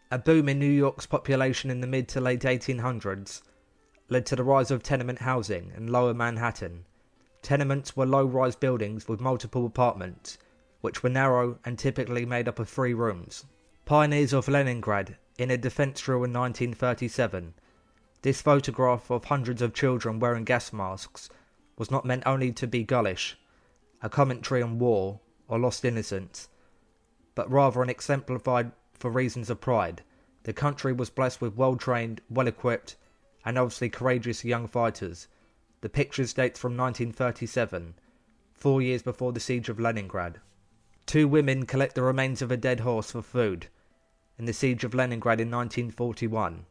A boom in New York's population in the mid to late 1800s led to the rise of tenement housing in lower Manhattan. Tenements were low-rise buildings with multiple apartments, which were narrow and typically made up of 3 rooms. Pioneers of Leningrad in a defense drill in 1937. This photograph of hundreds of children wearing gas masks was not meant only to be gullish, a commentary on war or lost innocence, but rather an exemplified for reasons of pride. The country was blessed with well-trained, well-equipped, and obviously courageous young fighters. The pictures date from 1937, 4 years before the siege of Leningrad. 2 women collect the remains of a dead horse for food in the siege of Leningrad in 1941.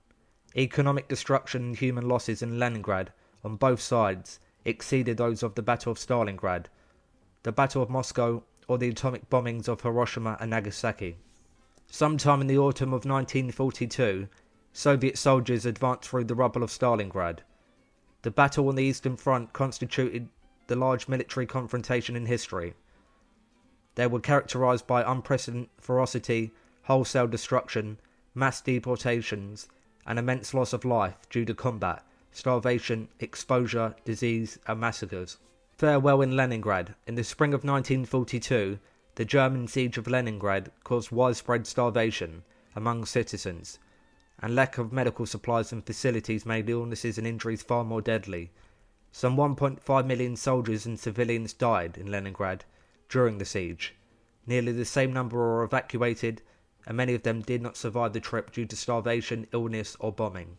Economic destruction and human losses in Leningrad on both sides exceeded those of the Battle of Stalingrad, the Battle of Moscow, or the atomic bombings of Hiroshima and Nagasaki. Sometime in the autumn of 1942, Soviet soldiers advanced through the rubble of Stalingrad. The battle on the Eastern Front constituted the large military confrontation in history. They were characterized by unprecedented ferocity, wholesale destruction, mass deportations, and immense loss of life due to combat, starvation, exposure, disease, and massacres. Farewell in Leningrad. In the spring of 1942, the German siege of Leningrad caused widespread starvation among citizens, and lack of medical supplies and facilities made illnesses and injuries far more deadly. Some 1.5 million soldiers and civilians died in Leningrad during the siege. Nearly the same number were evacuated, and many of them did not survive the trip due to starvation, illness, or bombing.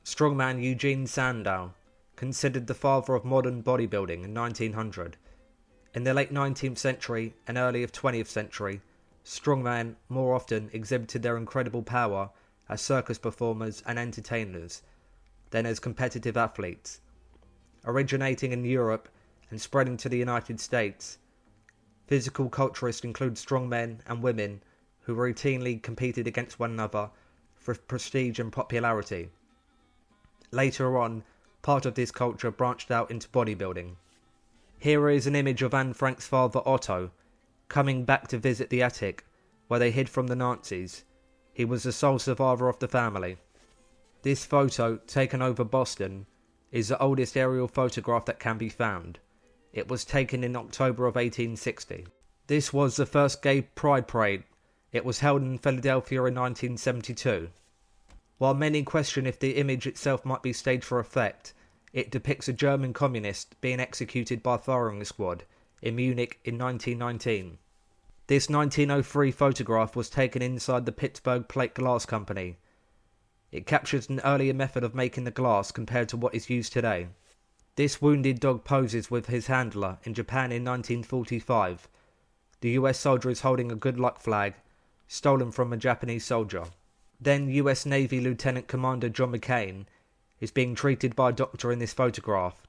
Strongman Eugene Sandow, considered the father of modern bodybuilding in 1900. In the late 19th century and early 20th century, strongmen more often exhibited their incredible power as circus performers and entertainers than as competitive athletes. Originating in Europe and spreading to the United States, physical culturists include strongmen and women who routinely competed against one another for prestige and popularity. Later on, part of this culture branched out into bodybuilding. Here is an image of Anne Frank's father Otto coming back to visit the attic where they hid from the Nazis. He was the sole survivor of the family. This photo, taken over Boston, is the oldest aerial photograph that can be found. It was taken in October of 1860. This was the first gay pride parade. It was held in Philadelphia in 1972. While many question if the image itself might be staged for effect, it depicts a German communist being executed by a firing squad in Munich in 1919. This 1903 photograph was taken inside the Pittsburgh Plate Glass Company. It captures an earlier method of making the glass compared to what is used today. This wounded dog poses with his handler in Japan in 1945. The US soldier is holding a good luck flag, stolen from a Japanese soldier. Then US Navy Lieutenant Commander John McCain is being treated by a doctor in this photograph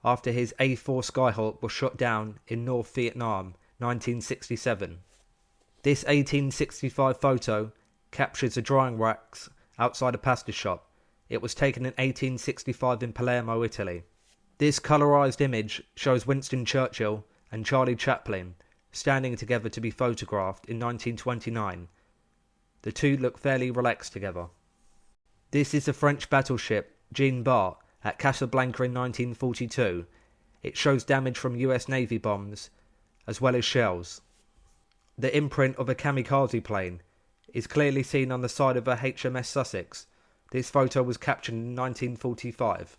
after his A-4 Skyhawk was shot down in North Vietnam, 1967. This 1865 photo captures the drying racks outside a pasta shop. It was taken in 1865 in Palermo, Italy. This colorized image shows Winston Churchill and Charlie Chaplin standing together to be photographed in 1929. The two look fairly relaxed together. This is the French battleship Jean Bart at Casablanca in 1942. It shows damage from US Navy bombs as well as shells. The imprint of a kamikaze plane is clearly seen on the side of a HMS Sussex. This photo was captured in 1945.